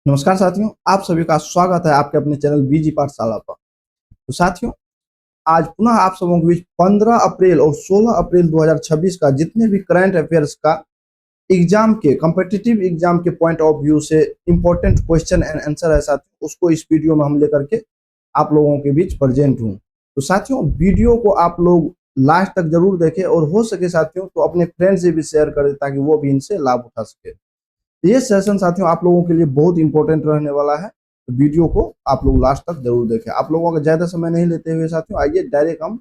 नमस्कार साथियों, आप सभी का स्वागत है आपके अपने चैनल बीजी पाठशाला पर। तो साथियों, आज पुनः आप सबों के बीच 15 अप्रैल और 16 अप्रैल 2026 का जितने भी करंट अफेयर्स का एग्जाम के कॉम्पिटिटिव एग्जाम के पॉइंट ऑफ व्यू से इंपॉर्टेंट क्वेश्चन एंड आंसर है साथियों, उसको इस वीडियो में हम लेकर के आप लोगों के बीच प्रेजेंट हूँ। तो साथियों, वीडियो को आप लोग लास्ट तक जरूर देखें और हो सके साथियों तो अपने फ्रेंड से भी शेयर करें ताकि वो भी इनसे लाभ उठा सके। ये सेशन साथियों आप लोगों के लिए बहुत इंपॉर्टेंट रहने वाला है, तो वीडियो को आप लोग लास्ट तक जरूर देखें। आप लोगों का ज्यादा समय नहीं लेते हुए साथियों, आइए डायरेक्ट हम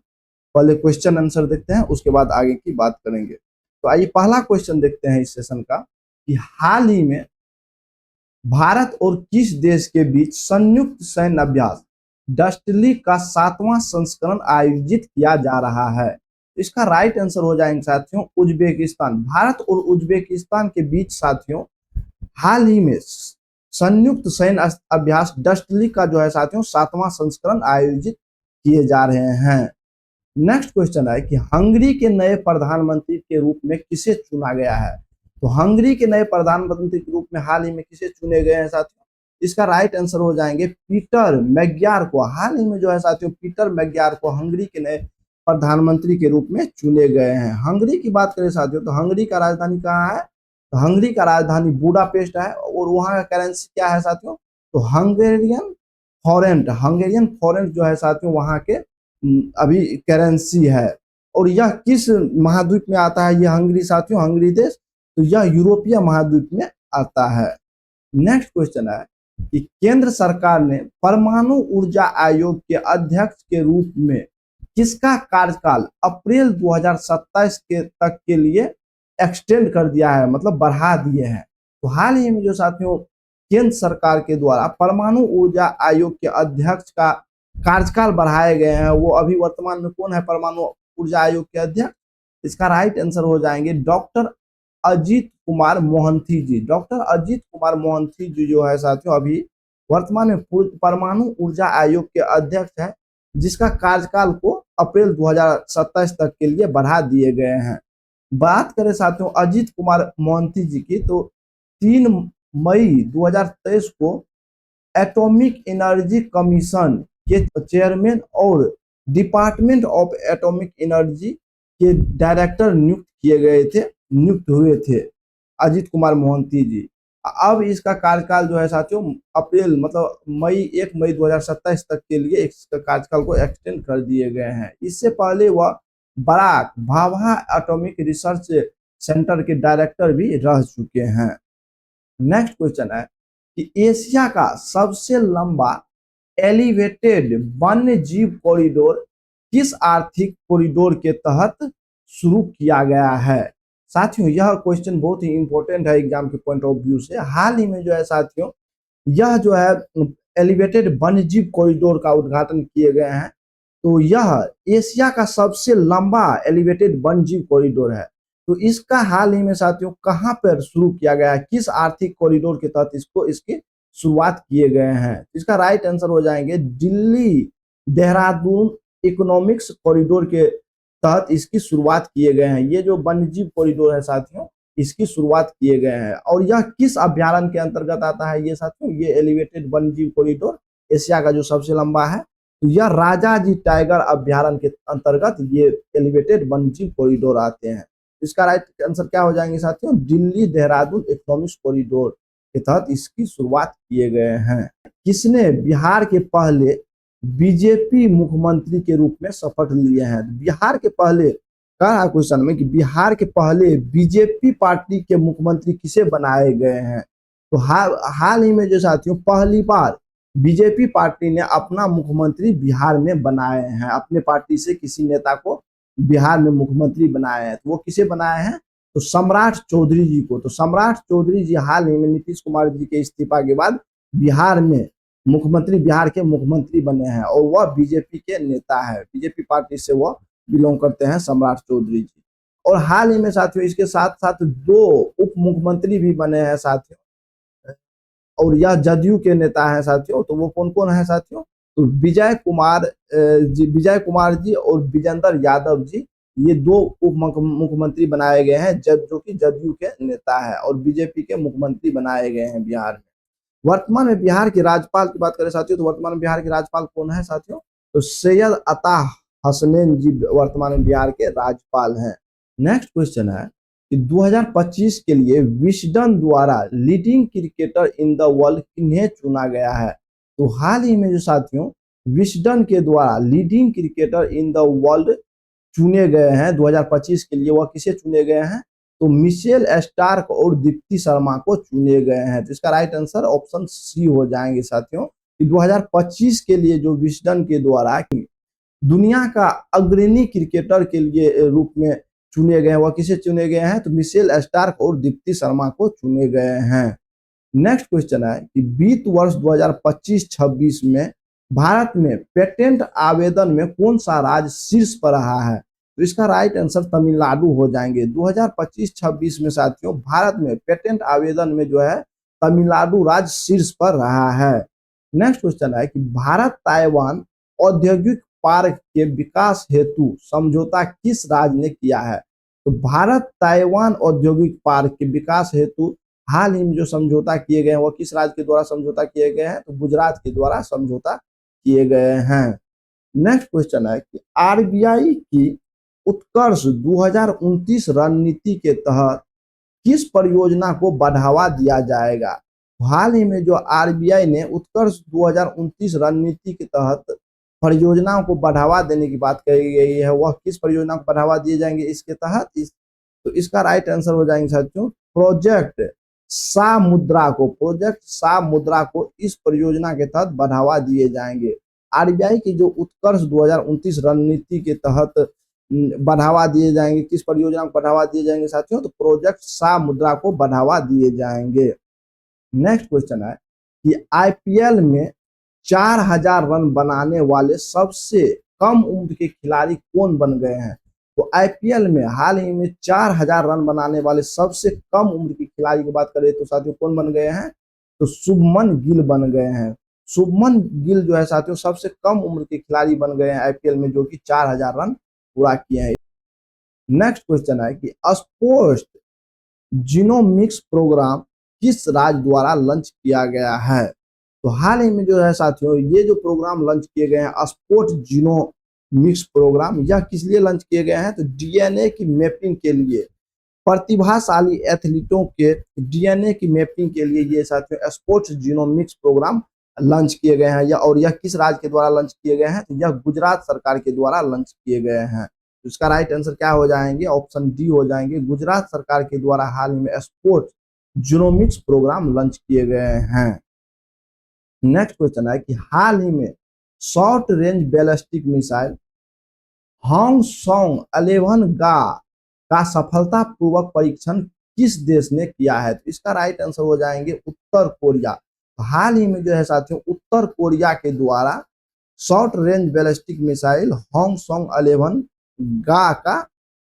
पहले क्वेश्चन आंसर देखते हैं, उसके बाद आगे की बात करेंगे। तो आइए पहला क्वेश्चन देखते हैं इस सेशन का कि हाल ही में भारत और किस देश के बीच संयुक्त सैन्य अभ्यास डस्टली का 7वां संस्करण आयोजित किया जा रहा है। इसका राइट आंसर हो जाएंगे साथियों उज्बेकिस्तान। भारत और उज्बेकिस्तान के बीच साथियों हाल ही में संयुक्त सैन्य अभ्यास डस्टली का जो है साथियों 7वां संस्करण आयोजित किए जा रहे हैं। नेक्स्ट क्वेश्चन है कि हंगरी के नए प्रधानमंत्री के रूप में किसे चुना गया है। तो हंगरी के नए प्रधानमंत्री के रूप में हाल ही में किसे चुने गए हैं साथियों, इसका राइट आंसर हो जाएंगे पीटर मैग्यार को। हाल ही में जो है साथियों पीटर मैग्यार को हंगरी के नए प्रधानमंत्री के रूप में चुने गए हैं। हंगरी की बात करें साथियों तो हंगरी का राजधानी कहाँ है, तो हंगरी का राजधानी बुडापेस्ट है और वहां का करेंसी क्या है साथियों, तो हंगेरियन फॉरेंट। हंगेरियन फॉरेंट जो है साथियों वहां के अभी करेंसी है। और यह किस महाद्वीप में आता है ये हंगरी साथियों, हंगरी देश, तो यह यूरोपीय महाद्वीप में आता है। नेक्स्ट क्वेश्चन है कि केंद्र सरकार ने परमाणु ऊर्जा आयोग के अध्यक्ष के रूप में किसका कार्यकाल अप्रैल 2027 के तक के लिए एक्सटेंड कर दिया है, मतलब बढ़ा दिए हैं। तो हाल ही में जो साथियों केंद्र सरकार के द्वारा परमाणु ऊर्जा आयोग के अध्यक्ष का कार्यकाल बढ़ाए गए हैं, वो अभी वर्तमान में कौन है परमाणु ऊर्जा आयोग के अध्यक्ष, इसका राइट आंसर हो जाएंगे डॉक्टर अजीत कुमार मोहंती जी। डॉक्टर अजीत कुमार मोहंती जी जो है साथियों अभी वर्तमान में परमाणु ऊर्जा आयोग के अध्यक्ष है, जिसका कार्यकाल को अप्रैल 2027 तक के लिए बढ़ा दिए गए हैं। बात करें साथियों अजीत कुमार मोहंती जी की, तो 3 मई 2023 को एटॉमिक एनर्जी कमीशन के चेयरमैन और डिपार्टमेंट ऑफ एटॉमिक एनर्जी के डायरेक्टर नियुक्त हुए थे अजीत कुमार मोहंती जी। अब इसका कार्यकाल जो है साथियों अप्रैल मतलब 1 मई 2027 तक के लिए इसका कार्यकाल को एक्सटेंड कर दिए गए हैं। इससे पहले वह बराक भाभा एटॉमिक रिसर्च सेंटर के डायरेक्टर भी रह चुके हैं। नेक्स्ट क्वेश्चन है कि एशिया का सबसे लंबा एलिवेटेड वन्य जीव कॉरिडोर किस आर्थिक कॉरिडोर के तहत शुरू किया गया है। साथियों यह क्वेश्चन बहुत ही इंपॉर्टेंट है एग्जाम के पॉइंट ऑफ व्यू से। हाल ही में जो है साथियों यह जो है एलिवेटेड वन्य जीव कॉरिडोर का उद्घाटन किए गए हैं। तो यह एशिया का सबसे लंबा एलिवेटेड वन्य जीव कॉरिडोर है। तो इसका हाल ही में साथियों कहां पर शुरू किया गया है, किस आर्थिक कॉरिडोर के तहत इसकी शुरुआत किए गए हैं, इसका राइट आंसर हो जाएंगे दिल्ली देहरादून इकोनॉमिक्स कॉरिडोर के तहत इसकी शुरुआत किए गए हैं। ये जो वन्यजीव कॉरिडोर है साथियों इसकी शुरुआत किए गए हैं। और यह किस अभ्यारण्य के अंतर्गत आता है ये साथियों, ये एलिवेटेड वन्यजीव कॉरिडोर एशिया का जो सबसे लंबा है, तो यह राजाजी टाइगर अभ्यारण्य के अंतर्गत ये एलिवेटेड वन्यजीव कॉरिडोर आते हैं। इसका राइट आंसर क्या हो जाएंगे साथियों, दिल्ली देहरादून इकोनॉमिक्स कॉरिडोर के तहत इसकी शुरुआत किए गए हैं। किसने बिहार के पहले बीजेपी मुख्यमंत्री के रूप में शपथ लिए हैं। बिहार के पहले कहा क्वेश्चन में कि बिहार के पहले बीजेपी पार्टी के मुख्यमंत्री किसे बनाए गए हैं। तो हाल ही में जो साथियों पहली बार बीजेपी पार्टी ने अपना मुख्यमंत्री बिहार में बनाए हैं, अपने पार्टी से किसी नेता को बिहार में मुख्यमंत्री बनाए हैं। तो वो किसे बनाए हैं, तो सम्राट चौधरी जी को। तो सम्राट चौधरी जी हाल ही में नीतीश कुमार जी के इस्तीफा के बाद बिहार में बिहार के मुख्यमंत्री बने हैं और वह बीजेपी के नेता है, बीजेपी पार्टी से वह बिलोंग करते हैं सम्राट चौधरी जी। और हाल ही में साथियों इसके साथ साथ 2 उप मुख्यमंत्री भी बने हैं साथियों, और यह जदयू के नेता हैं साथियों। तो वो कौन कौन है साथियों, तो विजय कुमार जी और विजेंद्र यादव जी, ये 2 उप मुख्यमंत्री बनाए गए हैं जो कि जदयू के नेता है और बीजेपी के मुख्यमंत्री बनाए गए हैं बिहार में। वर्तमान में बिहार के राज्यपाल की बात करें साथियों, तो वर्तमान में बिहार के राज्यपाल कौन है साथियों? तो सैयद अता हसनैन जी वर्तमान में बिहार के राज्यपाल हैं। नेक्स्ट क्वेश्चन है कि 2025 के लिए विस्डन द्वारा leading cricketer in the world किन्हें चुना गया है? तो हाल ही में जो साथियों विस्डन के द्वारा leading cricketer in the world चुने गए हैं 2025 के लिए, वह किसे चुने गए हैं? तो मिशेल स्टार्क और दीप्ति शर्मा को चुने गए हैं। तो इसका राइट आंसर ऑप्शन सी हो जाएंगे साथियों कि 2025 के लिए जो विस्डन के द्वारा दुनिया का अग्रणी क्रिकेटर के लिए रूप में चुने गए हैं, वह किसे चुने गए हैं? तो मिशेल स्टार्क और दीप्ति शर्मा को चुने गए हैं। नेक्स्ट क्वेश्चन है कि वित्त वर्ष 2025-26 में भारत में पेटेंट आवेदन में कौन सा राज्य शीर्ष पर रहा है? तो इसका राइट आंसर तमिलनाडु हो जाएंगे। 2025-26 में साथियों भारत में पेटेंट आवेदन में जो है तमिलनाडु राज्य शीर्ष पर रहा है। नेक्स्ट क्वेश्चन है कि भारत ताइवान औद्योगिक पार्क के विकास हेतु समझौता किस राज्य ने किया है? तो भारत ताइवान औद्योगिक पार्क के विकास हेतु हाल ही में जो समझौता किए गए हैं वो किस राज्य के द्वारा समझौता किए गए हैं? तो गुजरात के द्वारा समझौता किए गए हैं। नेक्स्ट क्वेश्चन है कि आरबीआई की उत्कर्ष 2029 रणनीति के तहत किस परियोजना को बढ़ावा दिया जाएगा? हाल ही में जो आरबीआई ने उत्कर्ष 2029 रणनीति के तहत परियोजनाओं को बढ़ावा देने की बात कही गई है, वह किस परियोजना को बढ़ावा दिए जाएंगे इसके तहत? तो इसका राइट आंसर हो जाएंगे साथियों प्रोजेक्ट सा मुद्रा को इस परियोजना के तहत बढ़ावा दिए जाएंगे। आरबीआई की जो उत्कर्ष 2029 रणनीति के तहत बढ़ावा दिए जाएंगे, किस परियोजना को बढ़ावा दिए जाएंगे साथियों? तो प्रोजेक्ट सा मुद्रा को बढ़ावा दिए जाएंगे। नेक्स्ट क्वेश्चन है कि आईपीएल में 4000 रन बनाने वाले सबसे कम उम्र के खिलाड़ी कौन बन गए हैं? तो आईपीएल में हाल ही में 4000 रन बनाने वाले सबसे कम उम्र के खिलाड़ी की बात करें तो साथियों कौन बन गए हैं? तो शुभमन गिल बन गए हैं। शुभमन गिल जो है साथियों सबसे कम उम्र के खिलाड़ी बन गए हैं आईपीएल में, जो कि 4000 रन पूरा किए हैं। नेक्स्ट क्वेश्चन है कि स्पोर्ट जीनोमिक्स प्रोग्राम किस राज्य द्वारा लॉन्च किया गया है? तो हाल ही में जो है साथियों ये जो प्रोग्राम लॉन्च किए गए हैं स्पोर्ट जीनोमिक्स प्रोग्राम, यह किस लिए लॉन्च किए गए हैं? तो डीएनए की मैपिंग के लिए, प्रतिभाशाली एथलीटों के डीएनए की मैपिंग के लिए ये साथियों स्पोर्ट्स जीनोमिक्स प्रोग्राम लॉन्च किए गए हैं। और यह किस राज्य के द्वारा लॉन्च किए गए हैं? तो यह गुजरात सरकार के द्वारा लॉन्च किए गए हैं। तो इसका राइट आंसर क्या हो जाएंगे? ऑप्शन डी हो जाएंगे। गुजरात सरकार के द्वारा हाल ही में स्पोर्ट्स जीनोमिक्स प्रोग्राम लॉन्च किए गए हैं। नेक्स्ट क्वेश्चन है कि हाल ही में शॉर्ट रेंज बैलिस्टिक मिसाइल हॉन्गशॉन्ग 11 का सफलतापूर्वक परीक्षण किस देश ने किया है? तो इसका राइट आंसर हो जाएंगे उत्तर कोरिया। हाल ही में जो है साथियों उत्तर कोरिया के द्वारा शॉर्ट रेंज बैलिस्टिक मिसाइल हॉन्गशॉन्ग 11 का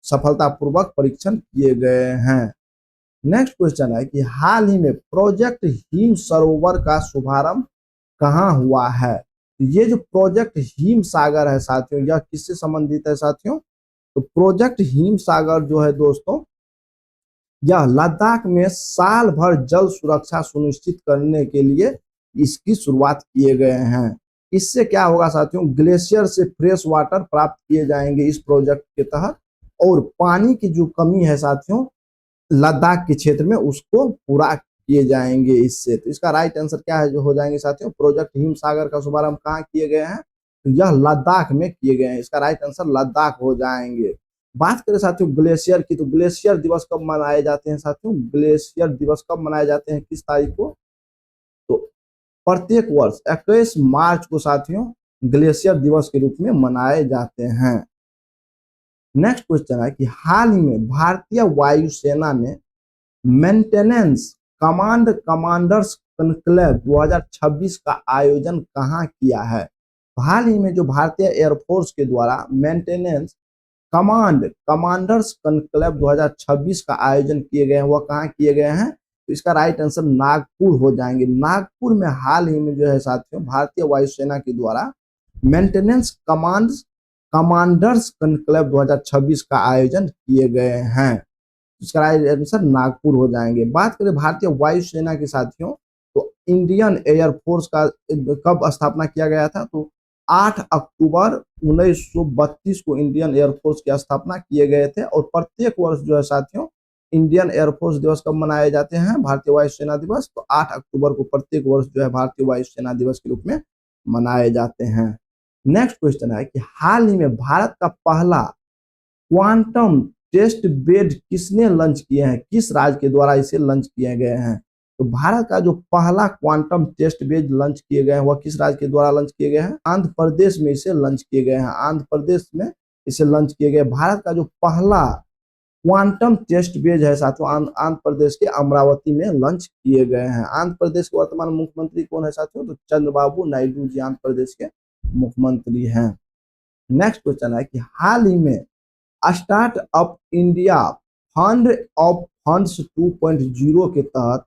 सफलतापूर्वक परीक्षण किए गए हैं। नेक्स्ट क्वेश्चन है कि हाल ही में प्रोजेक्ट हिम सरोवर का शुभारंभ कहाँ हुआ है? ये जो प्रोजेक्ट हिम सागर है साथियों यह किससे संबंधित है साथियों? तो प्रोजेक्ट हिम सागर जो है दोस्तों यह लद्दाख में साल भर जल सुरक्षा सुनिश्चित करने के लिए इसकी शुरुआत किए गए हैं। इससे क्या होगा साथियों? ग्लेशियर से फ्रेश वाटर प्राप्त किए जाएंगे इस प्रोजेक्ट के तहत, और पानी की जो कमी है साथियों लद्दाख के क्षेत्र में उसको पूरा किए जाएंगे इससे। तो इसका राइट आंसर क्या है जो हो जाएंगे साथियों? प्रोजेक्ट हिम सागर का शुभारंभ कहाँ किए गए हैं? तो यह लद्दाख में किए गए हैं। इसका राइट आंसर लद्दाख हो जाएंगे। बात करें साथियों ग्लेशियर की, तो ग्लेशियर दिवस कब मनाए जाते हैं साथियों? ग्लेशियर दिवस कब मनाए जाते हैं, किस तारीख को? तो प्रत्येक वर्ष 21 मार्च को साथियों ग्लेशियर दिवस के रूप में मनाए जाते हैं। नेक्स्ट क्वेश्चन है कि हाल ही में भारतीय वायुसेना ने मेंटेनेंस कमांडर्स कॉन्क्लेव 2026 का आयोजन कहाँ किया है? हाल ही में जो भारतीय एयरफोर्स के द्वारा मेंटेनेंस कमांडर्स कॉन्क्लेव 2026 का आयोजन किए गए हैं, वह कहाँ किए गए हैं? तो इसका राइट आंसर नागपुर हो जाएंगे। नागपुर में हाल ही में जो है साथियों भारतीय वायुसेना के द्वारा मेंटेनेंस कमांडर्स कॉन्क्लेव 2026 का आयोजन किए गए हैं। इसका राइट आंसर नागपुर हो जाएंगे। बात करें भारतीय वायुसेना के साथियों तो इंडियन एयरफोर्स का कब स्थापना किया गया था? तो 8 अक्टूबर 1932 को इंडियन एयरफोर्स की स्थापना किए गए थे। और प्रत्येक वर्ष जो है साथियों इंडियन एयरफोर्स दिवस कब मनाए जाते हैं? भारतीय वायुसेना दिवस। तो 8 अक्टूबर को प्रत्येक वर्ष जो है भारतीय वायुसेना दिवस के रूप में मनाए जाते हैं। नेक्स्ट क्वेश्चन है कि हाल ही में भारत का पहला क्वांटम टेस्ट बेड किसने लॉन्च किए हैं? किस राज्य के द्वारा इसे लॉन्च किए गए हैं? तो भारत का जो पहला क्वांटम टेस्ट बेड लॉन्च किए गए हैं वह किस राज्य के द्वारा लॉन्च किए गए हैं? आंध्र प्रदेश में इसे लॉन्च किए गए हैं। आंध्र प्रदेश में इसे लॉन्च किए गए। भारत का जो पहला क्वांटम टेस्ट बेड है साथियों आंध्र प्रदेश के अमरावती में लॉन्च किए गए हैं। आंध्र प्रदेश के वर्तमान मुख्यमंत्री कौन है साथियों? तो चंद्रबाबू नायडू जी आंध्र प्रदेश के मुख्यमंत्री हैं। नेक्स्ट क्वेश्चन है कि हाल ही में startup India fund of funds 2.0 के तहत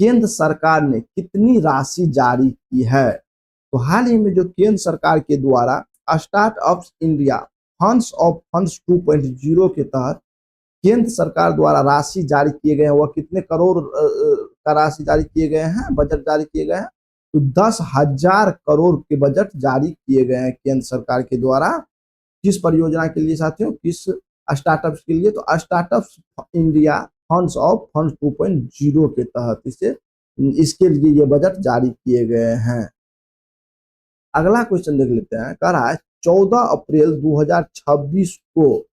केंद्र सरकार ने कितनी राशि जारी की है? तो हाल ही में जो केंद्र सरकार के द्वारा startup India funds of funds 2.0 के तहत केंद्र सरकार द्वारा राशि जारी किए गए हैं वह कितने करोड़ का राशि जारी किए गए हैं, बजट जारी किए गए हैं? तो 10,000 करोड़ के बजट जारी किए गए हैं केंद्र सरकार के द्वारा। किस परियोजना के लिए साथियों? किस स्टार्टअप के लिए? तो startup India funds of funds 2.0 के तहत इसके लिए ये बजट जारी किए गए हैं। अगला क्वेश्चन देख लेते हैं। कह रहा है 14 अप्रैल 2026 को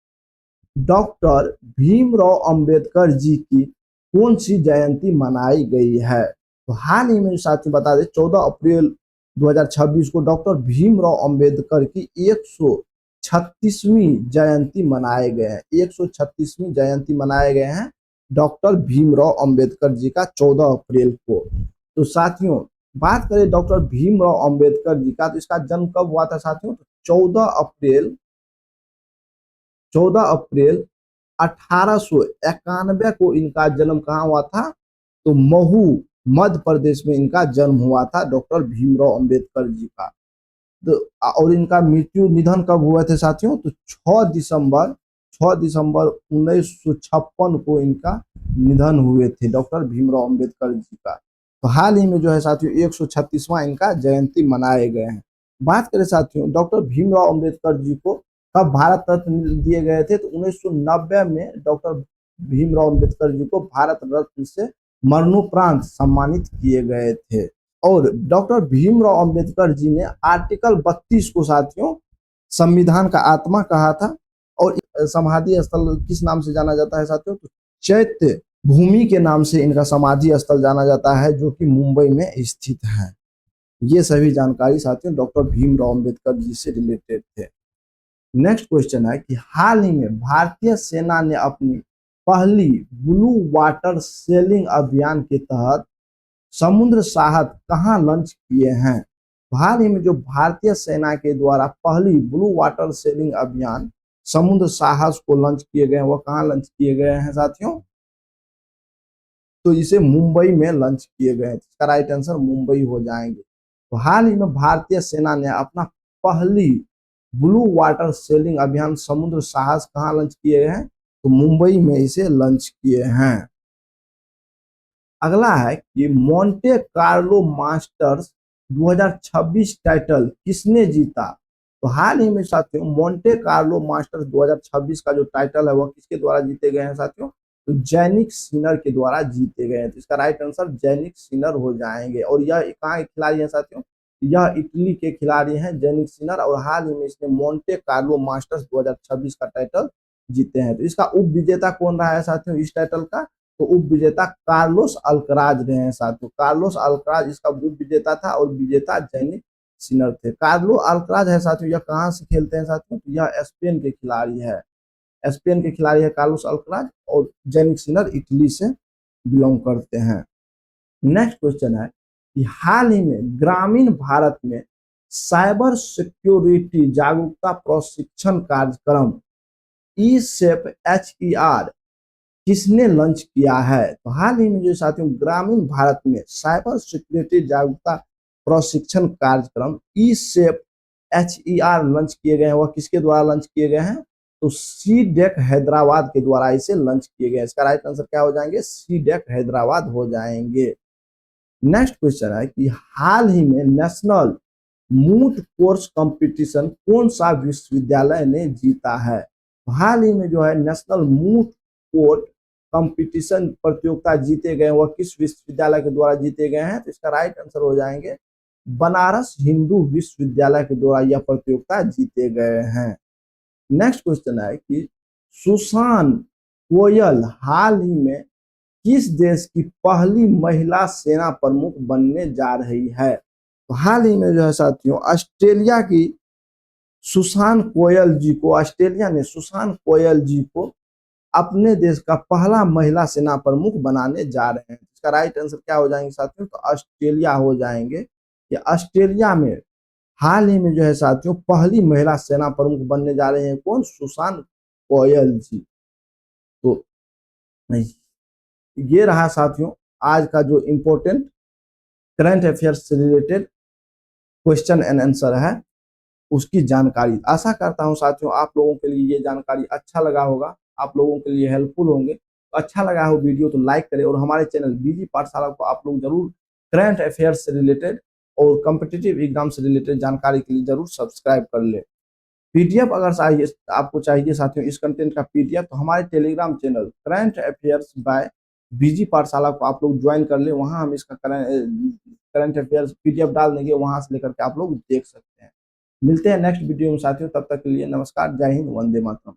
डॉक्टर भीमराव अंबेडकर जी की कौन सी जयंती मनाई गई है? तो हाल ही में साथियों बता दें 14 अप्रैल 2026 को डॉक्टर भीमराव अंबेडकर की 136वीं जयंती मनाए गए हैं। 136वीं जयंती मनाए गए हैं डॉक्टर भीमराव अंबेडकर जी का 14 अप्रैल को। तो साथियों बात करें डॉक्टर भीमराव अंबेडकर जी का तो इसका जन्म कब हुआ था साथियों? तो 14 अप्रैल 1891 को इनका जन्म कहाँ हुआ था? तो महू मध्य प्रदेश में इनका जन्म हुआ था डॉक्टर भीमराव अंबेडकर जी का। तो और इनका निधन कब हुए थे साथियों? तो 6 दिसंबर 1956 को इनका निधन हुए थे डॉक्टर भीमराव अंबेडकर जी का। तो हाल ही में जो है साथियों 136वां इनका जयंती मनाए गए हैं। बात करें साथियों डॉक्टर भीमराव अंबेडकर जी को कब भारत रत्न दिए गए थे? तो 1990 में डॉक्टर भीमराव अंबेडकर जी को भारत रत्न से मरणोपरांत सम्मानित किए गए थे। और डॉक्टर भीमराव अंबेडकर जी ने आर्टिकल 32 को साथियों संविधान का आत्मा कहा था। और समाधि स्थल किस नाम से जाना जाता है साथियों? तो चैत्य भूमि के नाम से इनका समाधि स्थल जाना जाता है जो कि मुंबई में स्थित है। ये सभी जानकारी साथियों डॉक्टर भीमराव अंबेडकर जी से रिलेटेड थे। नेक्स्ट क्वेश्चन है कि हाल ही में भारतीय सेना ने अपनी पहली ब्लू वाटर सेलिंग अभियान के तहत समुद्र साहस कहाँ लॉन्च किए हैं? हाल ही में जो भारतीय सेना के द्वारा पहली ब्लू वाटर सेलिंग अभियान समुद्र साहस को लॉन्च किए गए हैं वह कहाँ लॉन्च किए गए हैं साथियों? तो इसे मुंबई में लॉन्च किए गए हैं। इसका राइट आंसर मुंबई हो जाएंगे। तो हाल ही में भारतीय सेना ने अपना पहली ब्लू वाटर सेलिंग अभियान समुद्र साहस कहाँ लॉन्च किए हैं? तो मुंबई में इसे लॉन्च किए हैं। अगला है कि मोंटे कार्लो मास्टर्स 2026 टाइटल किसने जीता? तो हाल ही में साथियों मोंटे कार्लो मास्टर्स 2026 का जो टाइटल है वह किसके द्वारा जीते गए हैं साथियों? तो जैनिक सिनर के द्वारा जीते गए हैं। तो इसका राइट आंसर जैनिक सिनर हो जाएंगे। और यह कहाँ के खिलाड़ी है साथियों? यह इटली के खिलाड़ी हैं जैनिक सिनर। और हाल ही में इसने मोंटे कार्लो मास्टर्स 2026 का टाइटल जीते हैं। तो इसका उप विजेता कौन रहा है साथियों इस टाइटल का? तो उप विजेता कार्लोस अल्कराज रहे हैं साथियों। कार्लोस अल्कराज इसका उप विजेता था और विजेता जैनिक सिनर थे। कार्लो अल्कराज है साथियों यह कहाँ से खेलते हैं साथियों? तो यह स्पेन के खिलाड़ी है। स्पेन के खिलाड़ी है कार्लोस अल्कराज। और जैनिक सिनर इटली से बिलोंग करते हैं। नेक्स्ट क्वेश्चन है कि हाल ही में ग्रामीण भारत में साइबर सिक्योरिटी जागरूकता प्रशिक्षण कार्यक्रम ESEF-HER किसने लॉन्च किया है? तो हाल ही में जो साथियों ग्रामीण भारत में साइबर सिक्योरिटी जागरूकता प्रशिक्षण कार्यक्रम ESEF-HER लॉन्च किए गए हैं वह किसके द्वारा लॉन्च किए गए हैं? तो सीडेक हैदराबाद के द्वारा इसे लॉन्च किए गए। इसका राइट आंसर क्या हो जाएंगे? सीडेक हैदराबाद हो जाएंगे। नेक्स्ट क्वेश्चन है कि हाल ही में नेशनल मूट कोर्स कंपटीशन कौन सा विश्वविद्यालय ने जीता है? तो हाल ही में जो है नेशनल मूट कोर्ट कंपटीशन प्रतियोगिता जीते गए, वह किस विश्वविद्यालय के द्वारा जीते गए हैं? तो इसका राइट आंसर हो जाएंगे बनारस हिंदू विश्वविद्यालय के द्वारा यह प्रतियोगिता जीते गए हैं। नेक्स्ट क्वेश्चन है कि सुसान कोयल हाल ही में किस देश की पहली महिला सेना प्रमुख बनने जा रही है? तो हाल ही में जो है साथियों ऑस्ट्रेलिया की सुसान कोयल जी को, ऑस्ट्रेलिया ने सुसान कोयल जी को अपने देश का पहला महिला सेना प्रमुख बनाने जा रहे हैं। इसका राइट आंसर क्या हो जाएंगे साथियों? तो ऑस्ट्रेलिया हो जाएंगे। ये ऑस्ट्रेलिया में हाल ही में जो है साथियों पहली महिला सेना प्रमुख बनने जा रहे हैं। कौन? सुसान कोयल जी। तो ये रहा साथियों आज का जो इम्पोर्टेंट करंट अफेयर्स से रिलेटेड क्वेश्चन एंड आंसर है उसकी जानकारी। आशा करता हूं साथियों आप लोगों के लिए ये जानकारी अच्छा लगा होगा, आप लोगों के लिए हेल्पफुल होंगे। तो अच्छा लगा हो वीडियो तो लाइक करें और हमारे चैनल बीजी पाठशाला को आप लोग जरूर करंट अफेयर्स से रिलेटेड और कॉम्पिटिटिव एग्जाम से रिलेटेड जानकारी के लिए जरूर सब्सक्राइब कर ले। पीडीएफ अगर चाहिए आपको चाहिए साथियों इस कंटेंट का पीडीएफ, तो हमारे Telegram channel current affairs by BG Pathshala को आप लोग ज्वाइन कर ले। वहां हम इसका करंट अफेयर्स पीडीएफ डाल देंगे, वहां से लेकर के आप लोग देख सकते हैं। मिलते हैं नेक्स्ट वीडियो में साथियों, तब तक के लिए नमस्कार, जय हिंद, वंदे मातरम।